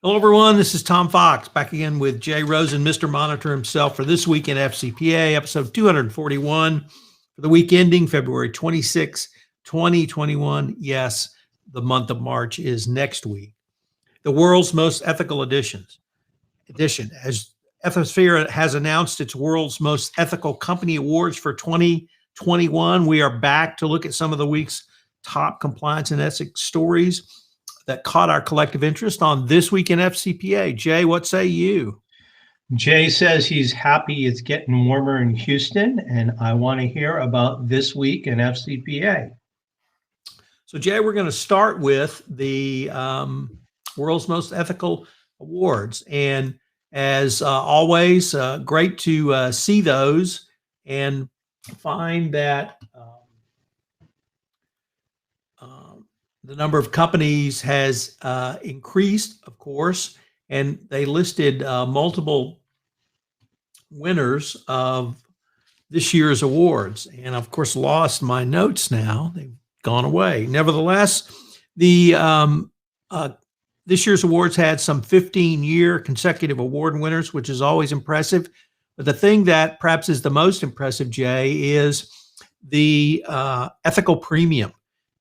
Hello, everyone. This is Tom Fox back again with Jay Rosen, Mr. Monitor himself, for this week in FCPA, episode 241 for the week ending February 26, 2021. Yes, the month of March is next week. The world's most ethical edition, as Ethisphere has announced its world's most ethical company awards for 2021. We are back to look at some of the week's top compliance and ethics stories that caught our collective interest on This Week in FCPA. Jay, what say you? Jay says he's happy it's getting warmer in Houston, and I want to hear about This Week in FCPA. So, Jay, we're going to start with the World's Most Ethical Awards. And as always, great to see those and find that the number of companies has increased, of course, and they listed multiple winners of this year's awards. And of course, lost my notes now. They've gone away. Nevertheless, the this year's awards had some 15-year consecutive award winners, which is always impressive. But the thing that perhaps is the most impressive, Jay, is the ethical premium.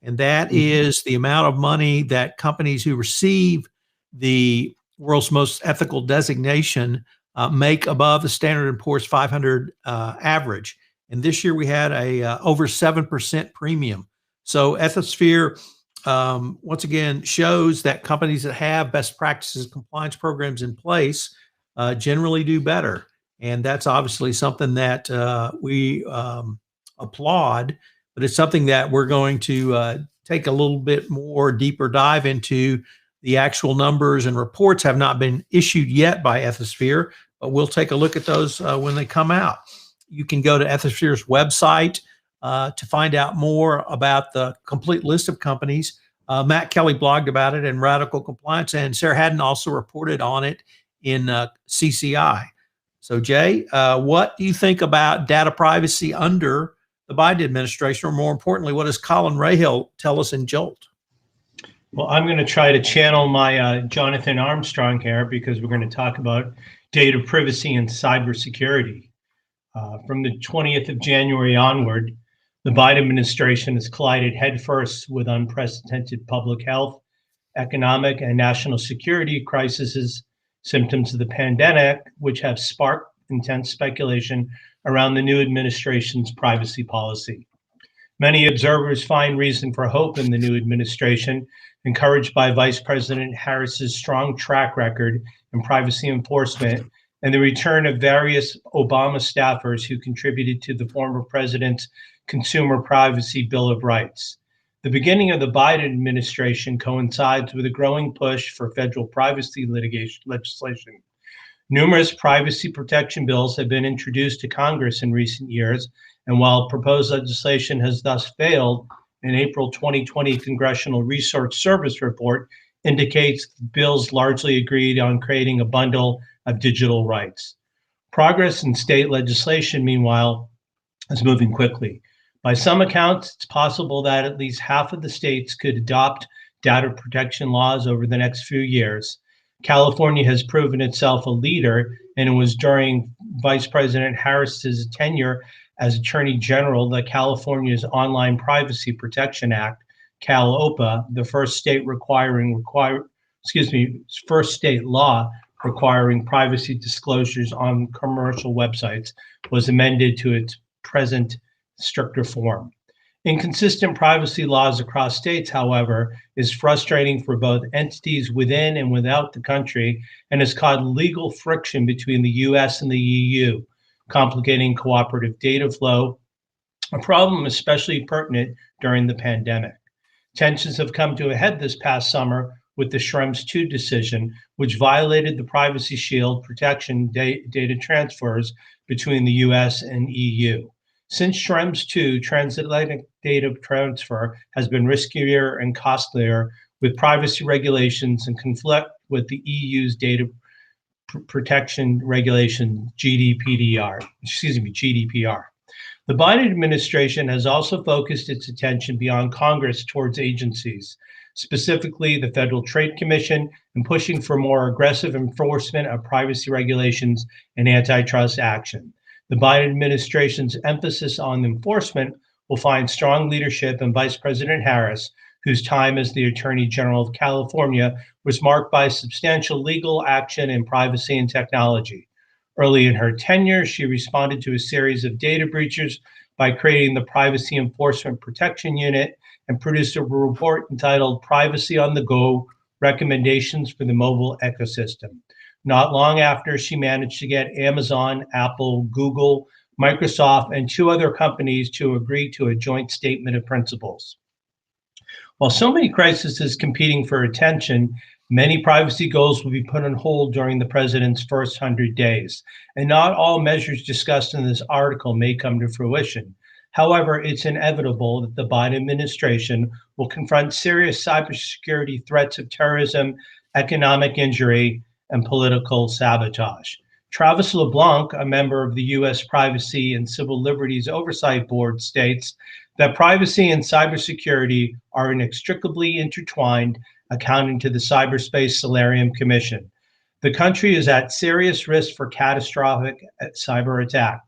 And that is the amount of money that companies who receive the world's most ethical designation make above the Standard & Poor's 500 average. And this year we had a over 7% premium. So Ethisphere, once again, shows that companies that have best practices compliance programs in place generally do better. And that's obviously something that we applaud. But it's something that we're going to take a little bit more deeper dive into. The actual numbers and reports have not been issued yet by Ethisphere, but we'll take a look at those when they come out. You can go to Ethisphere's website to find out more about the complete list of companies. Matt Kelly blogged about it in Radical Compliance, and Sarah Haddon also reported on it in CCI. So, Jay, what do you think about data privacy under the Biden administration, or more importantly, what does Colin Rahill tell us in Jolt? Well, I'm going to try to channel my Jonathan Armstrong here, because we're going to talk about data privacy and cybersecurity. From the 20th of January onward, the Biden administration has collided headfirst with unprecedented public health, economic, and national security crises, symptoms of the pandemic, which have sparked intense speculation around the new administration's privacy policy. Many observers find reason for hope in the new administration, encouraged by Vice President Harris's strong track record in privacy enforcement and the return of various Obama staffers who contributed to the former president's Consumer Privacy Bill of Rights. The beginning of the Biden administration coincides with a growing push for federal privacy legislation. Numerous privacy protection bills have been introduced to Congress in recent years, and while proposed legislation has thus failed, an April 2020 Congressional Research Service report indicates bills largely agreed on creating a bundle of digital rights. Progress in state legislation, meanwhile, is moving quickly. By some accounts, it's possible that at least half of the states could adopt data protection laws over the next few years. California has proven itself a leader, and it was during Vice President Harris's tenure as Attorney General that California's Online Privacy Protection Act, CalOPA, the first state law requiring privacy disclosures on commercial websites, was amended to its present stricter form. Inconsistent privacy laws across states, however, is frustrating for both entities within and without the country, and has caused legal friction between the US and the EU, complicating cooperative data flow, a problem especially pertinent during the pandemic. Tensions have come to a head this past summer with the Schrems II decision, which violated the Privacy Shield protection data transfers between the US and EU. Since Schrems II, transatlantic data transfer has been riskier and costlier, with privacy regulations and conflict with the EU's data protection regulation, GDPR. The Biden administration has also focused its attention beyond Congress towards agencies. specifically the Federal Trade Commission, and pushing for more aggressive enforcement of privacy regulations and antitrust action. The Biden administration's emphasis on enforcement will find strong leadership in Vice President Harris, whose time as the Attorney General of California was marked by substantial legal action in privacy and technology. Early in her tenure, she responded to a series of data breaches by creating the Privacy Enforcement Protection Unit and produced a report entitled Privacy on the Go: Recommendations for the Mobile Ecosystem. Not long after, she managed to get Amazon, Apple, Google, Microsoft, and 2 other companies to agree to a joint statement of principles. While so many crises competing for attention, many privacy goals will be put on hold during the president's first 100 days, and not all measures discussed in this article may come to fruition. However, it's inevitable that the Biden administration will confront serious cybersecurity threats of terrorism, economic injury, and political sabotage. Travis LeBlanc, a member of the U.S. Privacy and Civil Liberties Oversight Board, states that privacy and cybersecurity are inextricably intertwined, according to the Cyberspace Solarium Commission. The country is at serious risk for catastrophic cyber attack.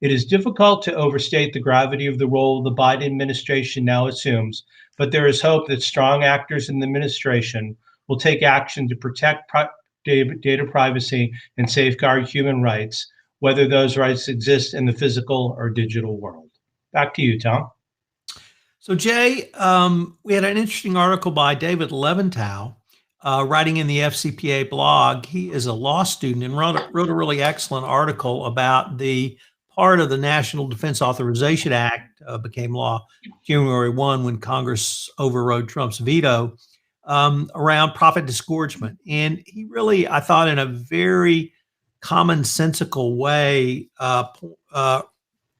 It is difficult to overstate the gravity of the role the Biden administration now assumes, but there is hope that strong actors in the administration will take action to protect data privacy and safeguard human rights, whether those rights exist in the physical or digital world. Back to you, Tom. So Jay, we had an interesting article by David Leventhal, writing in the FCPA blog. He is a law student and wrote a really excellent article about the part of the National Defense Authorization Act became law January 1 when Congress overrode Trump's veto around profit disgorgement. And he really, I thought, in a very commonsensical way,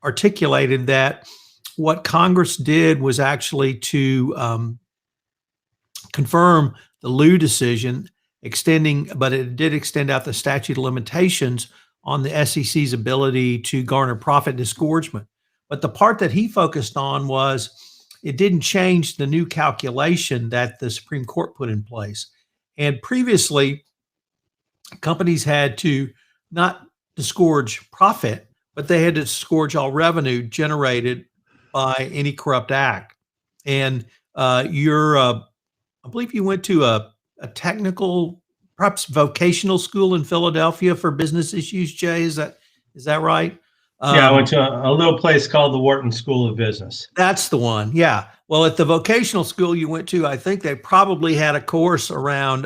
articulated that what Congress did was actually to confirm the Liu decision, but it did extend out the statute of limitations on the SEC's ability to garner profit disgorgement. But the part that he focused on was it didn't change the new calculation that the Supreme Court put in place. And previously, companies had to not disgorge profit, but they had to disgorge all revenue generated by any corrupt act. And I believe you went to a technical, perhaps vocational school in Philadelphia for business issues, Jay. Is that right? Yeah, I went to a little place called the Wharton School of Business. That's the one. Yeah. Well, at the vocational school you went to, I think they probably had a course around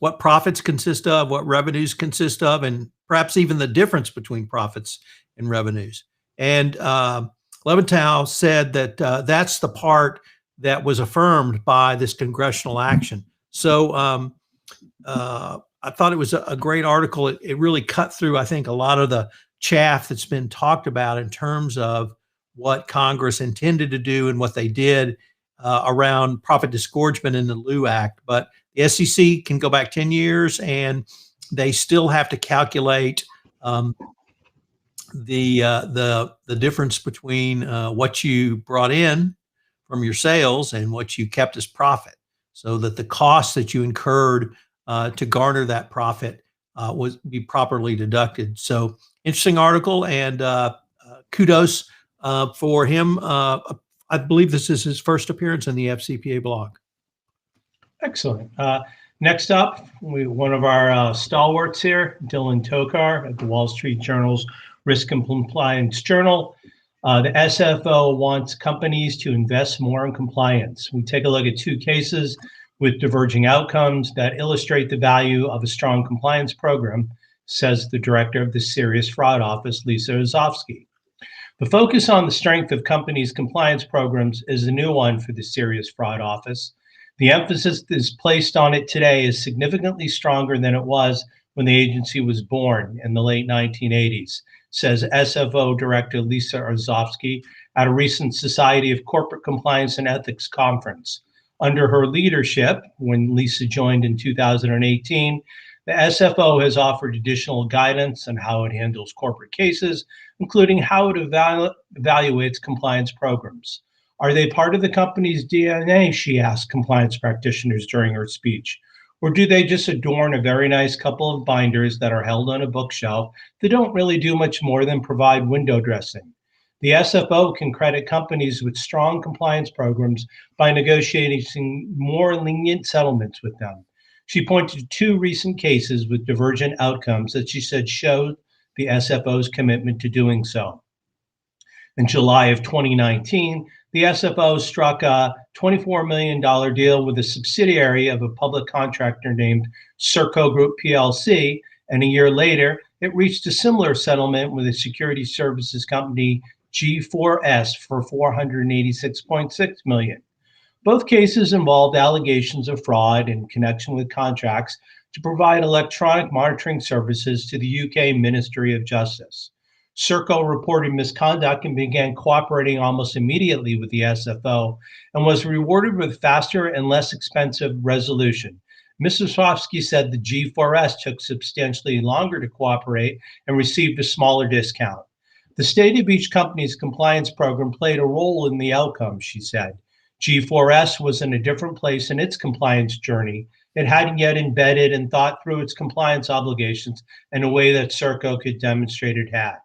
what profits consist of, what revenues consist of, and perhaps even the difference between profits and revenues. And Leventhal said that that's the part that was affirmed by this congressional action. So I thought it was a great article. It really cut through, I think, a lot of the chaff that's been talked about in terms of what Congress intended to do and what they did around profit disgorgement in the Liu Act. But the SEC can go back 10 years and they still have to calculate the difference between what you brought in from your sales and what you kept as profit, so that the costs that you incurred to garner that profit was be properly deducted. So interesting article, and kudos for him. I believe this is his first appearance in the FCPA blog. Excellent. Next up, one of our stalwarts here, Dylan Tokar at the Wall Street Journal's Risk and Compliance Journal. The SFO wants companies to invest more in compliance. We take a look at 2 cases with diverging outcomes that illustrate the value of a strong compliance program, says the director of the Serious Fraud Office, Lisa Ozofsky. The focus on the strength of companies' compliance programs is a new one for the Serious Fraud Office. The emphasis that is placed on it today is significantly stronger than it was when the agency was born in the late 1980s, says SFO Director Lisa Ozofsky at a recent Society of Corporate Compliance and Ethics conference. Under her leadership, when Lisa joined in 2018, the SFO has offered additional guidance on how it handles corporate cases, including how it evaluates compliance programs. Are they part of the company's DNA, she asked compliance practitioners during her speech. Or do they just adorn a very nice couple of binders that are held on a bookshelf that don't really do much more than provide window dressing? The SFO can credit companies with strong compliance programs by negotiating more lenient settlements with them. She pointed to two recent cases with divergent outcomes that she said showed the SFO's commitment to doing so. In July of 2019, the SFO struck a $24 million deal with a subsidiary of a public contractor named Serco Group PLC, and a year later, it reached a similar settlement with a security services company, G4S, for $486.6 million. Both cases involved allegations of fraud in connection with contracts to provide electronic monitoring services to the UK Ministry of Justice. Serco reported misconduct and began cooperating almost immediately with the SFO and was rewarded with faster and less expensive resolution. Mrs. Hofsky said the G4S took substantially longer to cooperate and received a smaller discount. The state of each company's compliance program played a role in the outcome, she said. G4S was in a different place in its compliance journey. It hadn't yet embedded and thought through its compliance obligations in a way that Serco could demonstrate it had.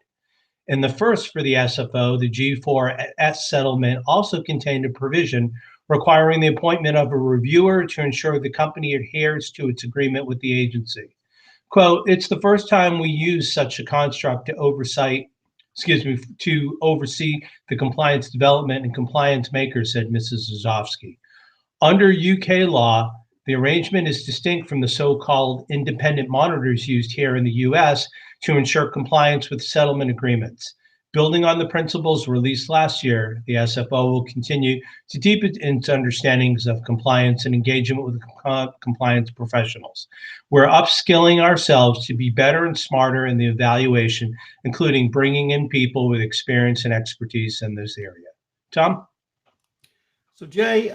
In the first for the SFO, the G4S settlement also contained a provision requiring the appointment of a reviewer to ensure the company adheres to its agreement with the agency. Quote, "It's the first time we use such a construct to oversee the compliance development and compliance makers," said Mrs. Zazovsky. Under UK law, the arrangement is distinct from the so-called independent monitors used here in the US to ensure compliance with settlement agreements. Building on the principles released last year, the SFO will continue to deepen its understandings of compliance and engagement with compliance professionals. We're upskilling ourselves to be better and smarter in the evaluation, including bringing in people with experience and expertise in this area. Tom? So Jay,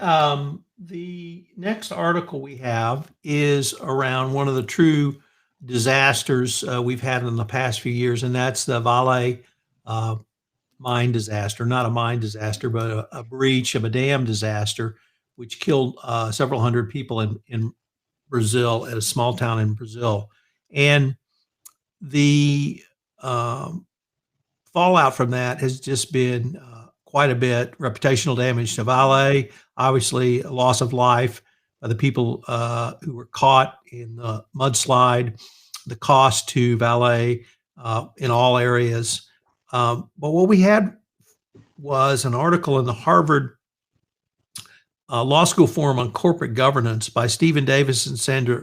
the next article we have is around one of the true disasters we've had in the past few years, and that's the Vale mine disaster. Not a mine disaster, but a breach of a dam disaster, which killed several hundred people in Brazil, at a small town in Brazil. And the fallout from that has just been quite a bit. Reputational damage to Vale, obviously a loss of life by the people who were caught in the mudslide, the cost to Vale in all areas. But what we had was an article in the Harvard Law School Forum on Corporate Governance by Stephen Davis and Sandra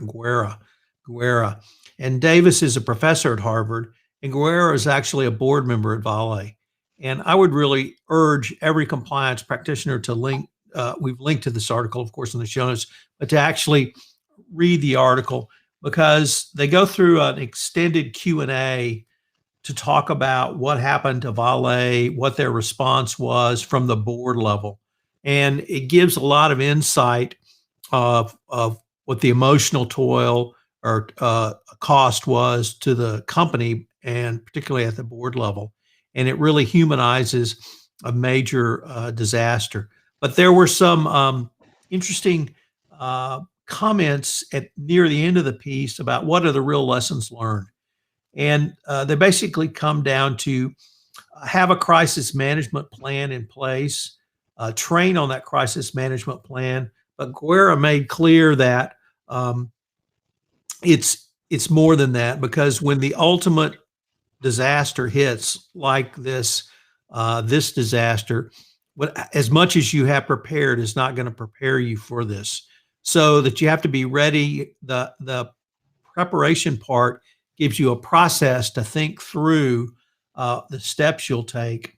Guerra. And Davis is a professor at Harvard, and Guerra is actually a board member at Vale. And I would really urge every compliance practitioner to link, we've linked to this article, of course, in the show notes, but to actually read the article, because they go through an extended Q&A to talk about what happened to Vale, what their response was from the board level. And it gives a lot of insight of what the emotional toil or cost was to the company, and particularly at the board level. And it really humanizes a major disaster. But there were some interesting comments near the end of the piece about what are the real lessons learned. And they basically come down to have a crisis management plan in place, train on that crisis management plan. But Guerra made clear that it's more than that, because when the ultimate disaster hits like this disaster, as much as you have prepared is not going to prepare you for this. So that you have to be ready. The preparation part gives you a process to think through the steps you'll take,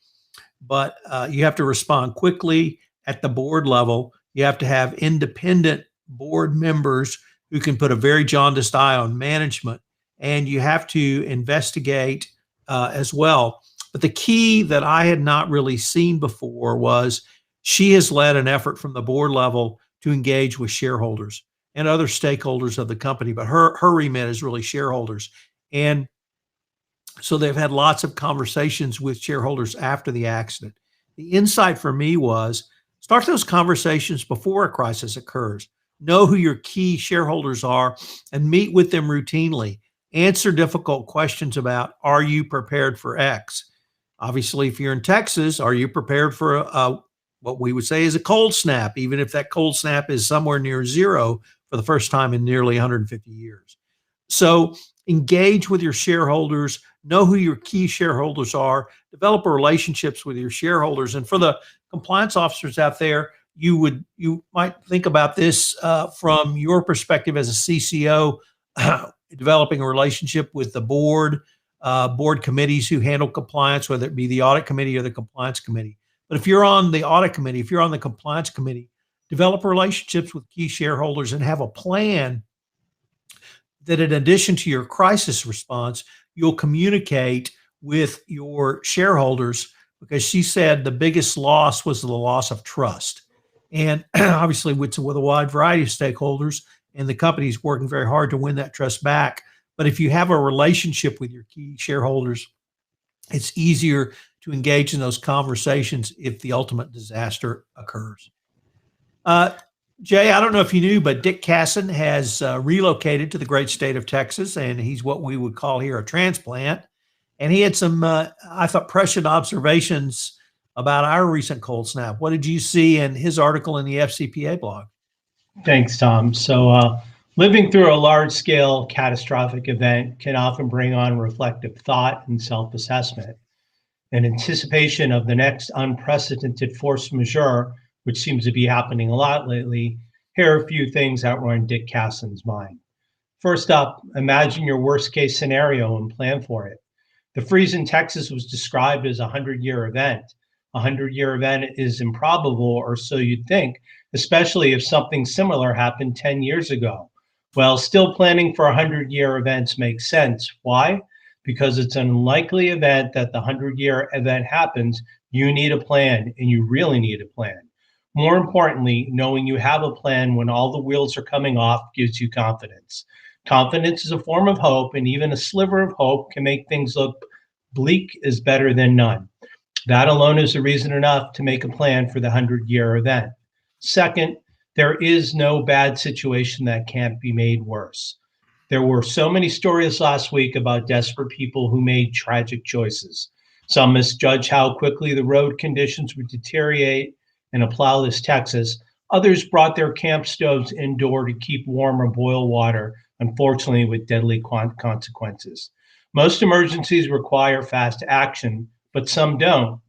but you have to respond quickly at the board level. You have to have independent board members who can put a very jaundiced eye on management, and you have to investigate as well. But the key that I had not really seen before was she has led an effort from the board level to engage with shareholders and other stakeholders of the company, but her remit is really shareholders. And so they've had lots of conversations with shareholders after the accident. The insight for me was Start those conversations before a crisis occurs. Know who your key shareholders are and meet with them routinely. Answer difficult questions about, are you prepared for X? Obviously, if you're in Texas, are you prepared for what we would say is a cold snap, even if that cold snap is somewhere near zero for the first time in nearly 150 years? So engage with your shareholders, know who your key shareholders are, develop relationships with your shareholders. And for the compliance officers out there, you might think about this from your perspective as a CCO, developing a relationship with the board, board committees who handle compliance, whether it be the audit committee or the compliance committee. But if you're on the audit committee, if you're on the compliance committee, develop relationships with key shareholders and have a plan that in addition to your crisis response, you'll communicate with your shareholders, because she said the biggest loss was the loss of trust. And obviously with a wide variety of stakeholders, and the company's working very hard to win that trust back. But if you have a relationship with your key shareholders, it's easier to engage in those conversations if the ultimate disaster occurs. Jay, I don't know if you knew, but Dick Casson has relocated to the great state of Texas, and he's what we would call here a transplant. And he had some, I thought, prescient observations about our recent cold snap. What did you see in his article in the FCPA blog? Thanks, Tom. So living through a large-scale catastrophic event can often bring on reflective thought and self-assessment. In anticipation of the next unprecedented force majeure, which seems to be happening a lot lately, here are a few things that were on Dick Casson's mind. First up, imagine your worst-case scenario and plan for it. The freeze in Texas was described as a 100-year event. A 100-year event is improbable, or so you'd think, especially if something similar happened 10 years ago. Well, still planning for 100-year events makes sense. Why? Because it's an unlikely event that the 100-year event happens. You need a plan, and you really need a plan. More importantly, knowing you have a plan when all the wheels are coming off gives you confidence. Confidence is a form of hope, and even a sliver of hope can make things look bleak is better than none. That alone is a reason enough to make a plan for the 100-year event. Second, there is no bad situation that can't be made worse. There were so many stories last week about desperate people who made tragic choices. Some misjudged how quickly the road conditions would deteriorate in a plowless Texas. Others brought their camp stoves indoor to keep warm or boil water, unfortunately with deadly consequences. Most emergencies require fast action, but some don't.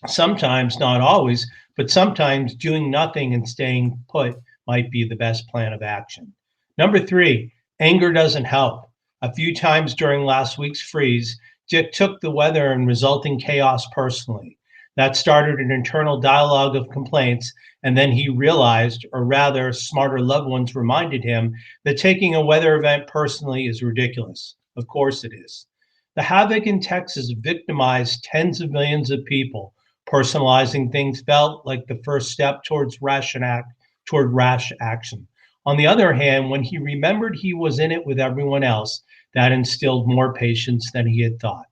Sometimes, not always, but sometimes doing nothing and staying put might be the best plan of action. Number three, anger doesn't help. A few times during last week's freeze, Dick took the weather and resulting chaos personally. That started an internal dialogue of complaints, and then he realized, or rather, smarter loved ones reminded him, that taking a weather event personally is ridiculous. Of course it is. The havoc in Texas victimized tens of millions of people. Personalizing things felt like the first step toward rash action. On the other hand, when he remembered he was in it with everyone else, that instilled more patience than he had thought.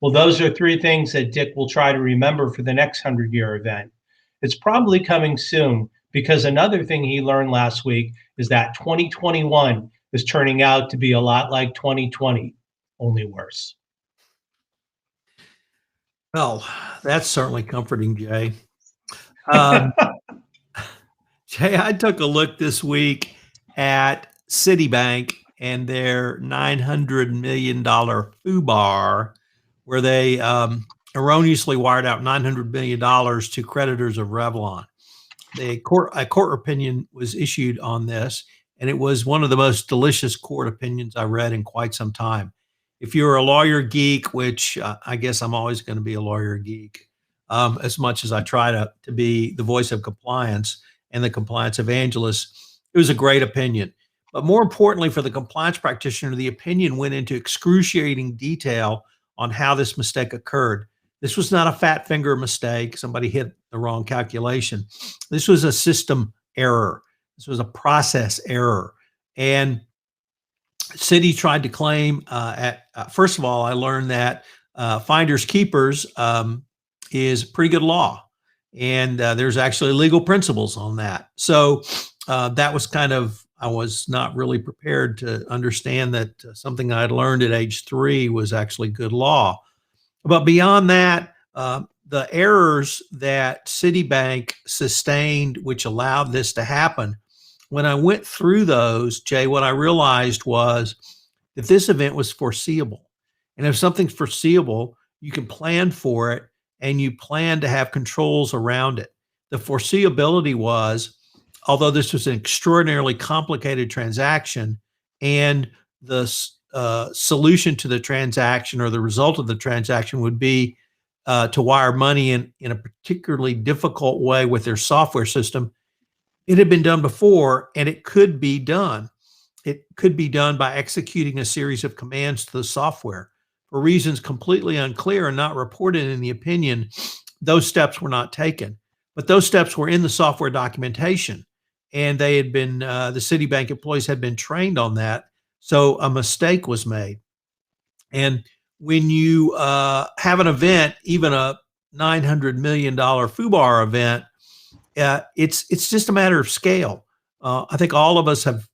Well, those are three things that Dick will try to remember for the next 100-year event. It's probably coming soon, because another thing he learned last week is that 2021 is turning out to be a lot like 2020, only worse. Well, that's certainly comforting, Jay. Jay, I took a look this week at Citibank and their $900 million FUBAR, where they erroneously wired out $900 million to creditors of Revlon. A court opinion was issued on this, and it was one of the most delicious court opinions I read in quite some time. If you're a lawyer geek, which I guess I'm always going to be a lawyer geek, as much as I try to be the voice of compliance and the compliance evangelist, it was a great opinion. But more importantly, for the compliance practitioner, the opinion went into excruciating detail on how this mistake occurred. This was not a fat finger mistake. Somebody hit the wrong calculation. This was a system error. This was a process error. And Citi tried to claim first of all, I learned that finders keepers is pretty good law. and there's actually legal principles on that. So that was I was not really prepared to understand that something I'd learned at age 3 was actually good law. But beyond that, the errors that Citibank sustained, which allowed this to happen, when I went through those, Jay, what I realized was that this event was foreseeable. And if something's foreseeable, you can plan for it and you plan to have controls around it. The foreseeability was, although this was an extraordinarily complicated transaction, and the solution to the transaction or the result of the transaction would be to wire money in a particularly difficult way with their software system. It had been done before, and it could be done. It could be done by executing a series of commands to the software. For reasons completely unclear and not reported in the opinion, those steps were not taken. But those steps were in the software documentation, and they had been, the Citibank employees had been trained on that. So a mistake was made. And when you have an event, even a $900 million FUBAR event, it's just a matter of scale. I think all of us have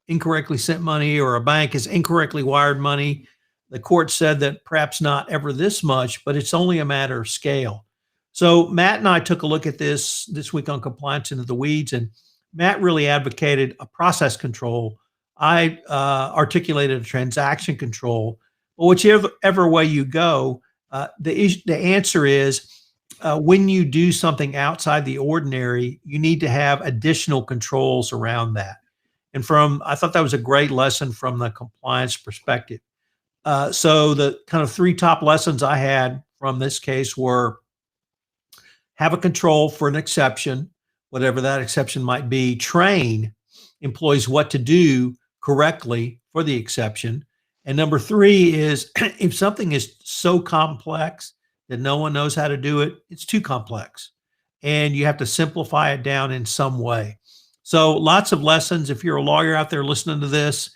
incorrectly sent money, or a bank has incorrectly wired money. The court said that perhaps not ever this much, but it's only a matter of scale. So Matt and I took a look at this week on Compliance Into the Weeds, and Matt really advocated a process control. I articulated a transaction control. But whichever way you go, the answer is when you do something outside the ordinary, you need to have additional controls around that. And I thought that was a great lesson from the compliance perspective. So the kind of 3 top lessons I had from this case were: have a control for an exception, whatever that exception might be. Train employees what to do correctly for the exception. And number 3 is if something is so complex that no one knows how to do it, it's too complex, and you have to simplify it down in some way. So lots of lessons. If you're a lawyer out there listening to this,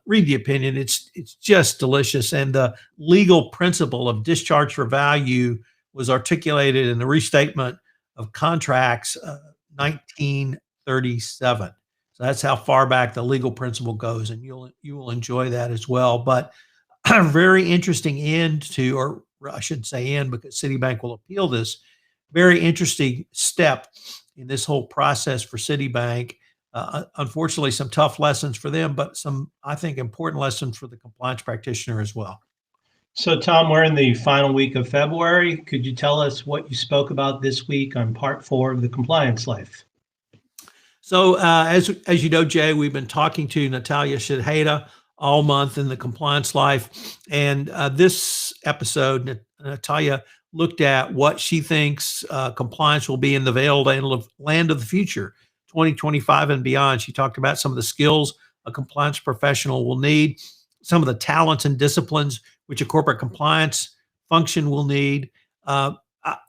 read the opinion. It's just delicious. And the legal principle of discharge for value was articulated in the Restatement of Contracts, 1937. So that's how far back the legal principle goes, and you will enjoy that as well. But a very interesting end to, or I shouldn't say end because Citibank will appeal this, very interesting step in this whole process for Citibank. Unfortunately, some tough lessons for them, but some, I think, important lessons for the compliance practitioner as well. So, Tom, we're in the final week of February. Could you tell us what you spoke about this week on part 4 of the Compliance Life? So, as you know, Jay, we've been talking to Natalia Shedheda all month in the Compliance Life, and this episode, Natalia looked at what she thinks compliance will be in the veiled land of the future, 2025 and beyond. She talked about some of the skills a compliance professional will need, some of the talents and disciplines which a corporate compliance function will need.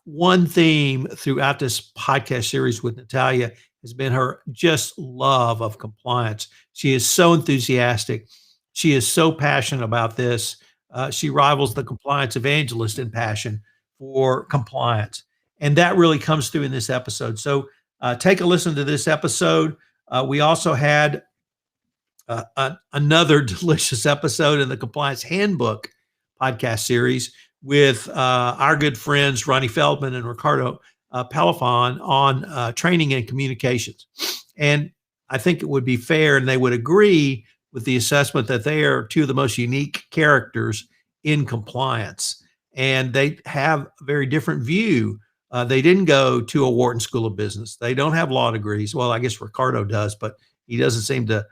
One theme throughout this podcast series with Natalia has been her just love of compliance. She is so enthusiastic. She is so passionate about this. She rivals the compliance evangelist in passion for compliance. And that really comes through in this episode. So take a listen to this episode. We also had another delicious episode in the Compliance Handbook podcast series with our good friends Ronnie Feldman and Ricardo Pelifon on training and communications. And I think it would be fair, and they would agree with the assessment, that they are 2 of the most unique characters in compliance. And they have a very different view. They didn't go to a Wharton School of Business. They don't have law degrees. Well, I guess Ricardo does, but he doesn't seem to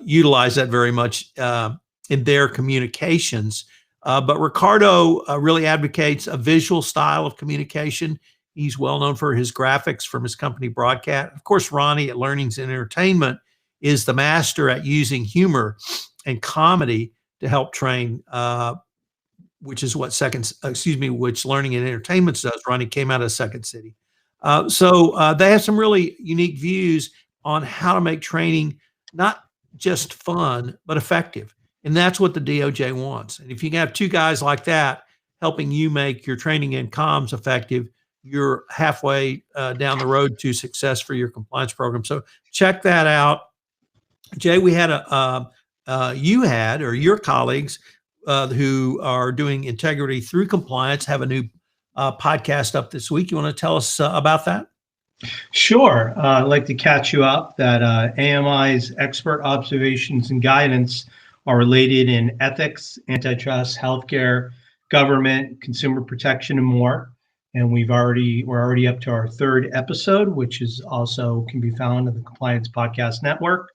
utilize that very much in their communications. But Ricardo really advocates a visual style of communication. He's well known for his graphics from his company Broadcat. Of course, Ronnie at Learnings and Entertainment is the master at using humor and comedy to help train, which is what which Learning and Entertainment does. Ronnie came out of Second City. So they have some really unique views on how to make training not just fun, but effective. And that's what the DOJ wants. And if you have 2 guys like that helping you make your training and comms effective, you're halfway down the road to success for your compliance program. So check that out. Jay, we had your colleagues who are doing integrity through compliance have a new podcast up this week. You want to tell us about that? Sure. I'd like to catch you up that AMI's expert observations and guidance are related in ethics, antitrust, healthcare, government, consumer protection, and more. And we're already up to our third episode, which is also can be found on the Compliance Podcast Network.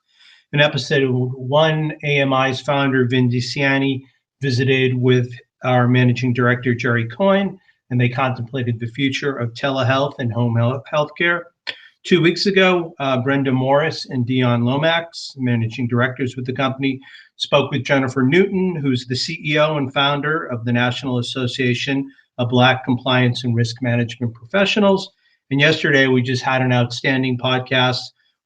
In episode 1, AMI's founder, Vin DeCiani, visited with our managing director, Jerry Coyne, and they contemplated the future of telehealth and home health care. 2 weeks ago, Brenda Morris and Dion Lomax, managing directors with the company, spoke with Jennifer Newton, who's the CEO and founder of the National Association of Black Compliance and Risk Management Professionals. And yesterday, we just had an outstanding podcast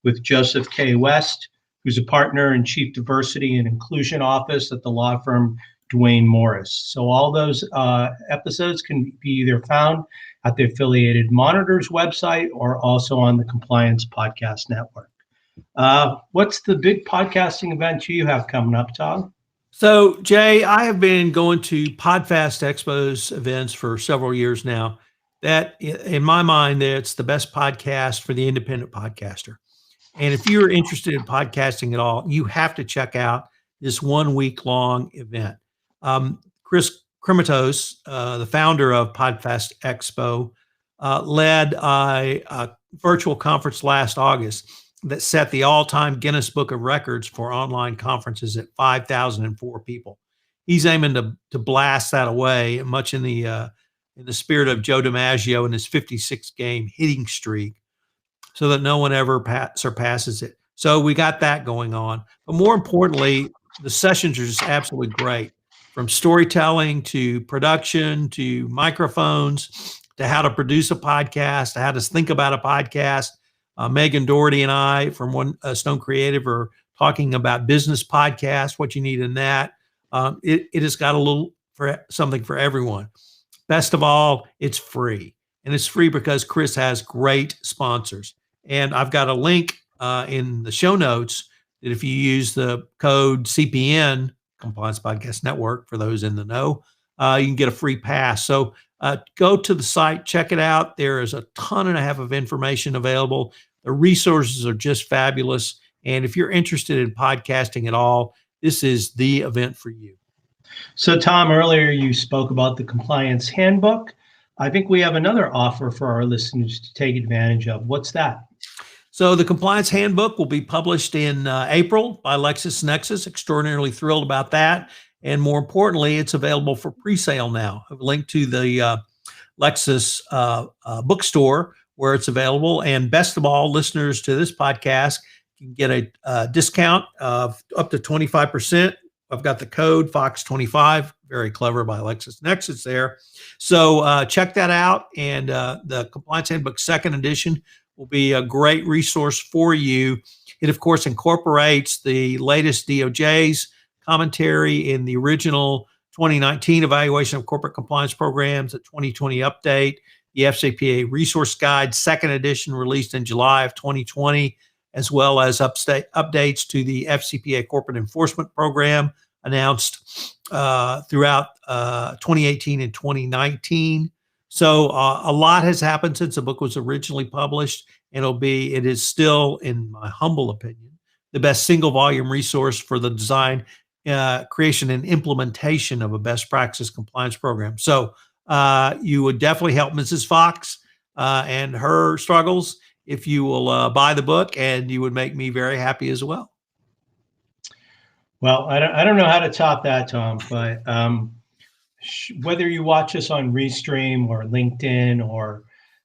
with Joseph K. West, who's a partner and chief diversity and inclusion office at the law firm Duane Morris. So all those episodes can be either found at the Affiliated Monitors website or also on the Compliance Podcast Network. What's the big podcasting event you have coming up, Tom? So, Jay, I have been going to PodFast Expos events for several years now. That, in my mind, it's the best podcast for the independent podcaster. And if you're interested in podcasting at all, you have to check out this 1 week long event. Chris Kremitos, the founder of PodFast Expo, led a virtual conference last August that set the all-time Guinness Book of Records for online conferences at 5,004 people. He's aiming to blast that away, much in the spirit of Joe DiMaggio and his 56-game hitting streak, so that no one ever surpasses it. So we got that going on. But more importantly, the sessions are just absolutely great, from storytelling to production to microphones to how to produce a podcast, to how to think about a podcast. Megan Doherty and I from One Stone Creative are talking about business podcasts, what you need in that. It has got a little for something for everyone. Best of all, it's free. And it's free because Chris has great sponsors. And I've got a link in the show notes that if you use the code CPN, Compliance Podcast Network, for those in the know, you can get a free pass. So go to the site, check it out. There is a ton and a half of information available. The resources are just fabulous. And if you're interested in podcasting at all, this is the event for you. So, Tom, earlier you spoke about the Compliance Handbook. I think we have another offer for our listeners to take advantage of. What's that? So the Compliance Handbook will be published in April by LexisNexis. Extraordinarily thrilled about that. And more importantly, it's available for pre-sale now. I've linked to the Lexis bookstore where it's available. And best of all, listeners to this podcast can get a discount of up to 25%. I've got the code FOX25, very clever by LexisNexis there. So check that out. And the Compliance Handbook second edition will be a great resource for you. It, of course, incorporates the latest DOJ's commentary in the original 2019 Evaluation of Corporate Compliance Programs, the 2020 update, the FCPA Resource Guide, second edition released in July of 2020, as well as updates to the FCPA Corporate Enforcement Program announced throughout 2018 and 2019. So a lot has happened since the book was originally published, and it is still, in my humble opinion, the best single volume resource for the design, creation, and implementation of a best practice compliance program. So you would definitely help Mrs. Fox and her struggles if you will buy the book, and you would make me very happy as well. Well, I don't know how to top that, Tom, but whether you watch us on Restream or LinkedIn or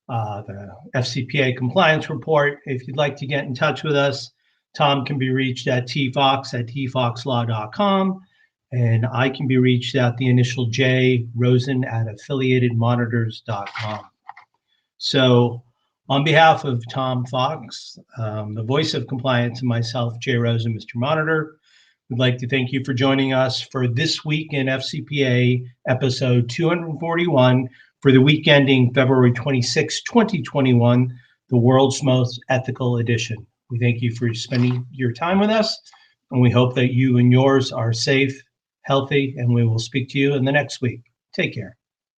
the FCPA Compliance Report, if you'd like to get in touch with us, Tom can be reached at tfox@tfoxlaw.com, and I can be reached at the initial J, Rosen @affiliatedmonitors.com. So on behalf of Tom Fox, the voice of compliance, and myself, Jay Rosen, Mr. Monitor, we'd like to thank you for joining us for This Week in FCPA, episode 241, for the week ending February 26, 2021, the world's most ethical edition. We thank you for spending your time with us, and we hope that you and yours are safe, healthy, and we will speak to you in the next week. Take care.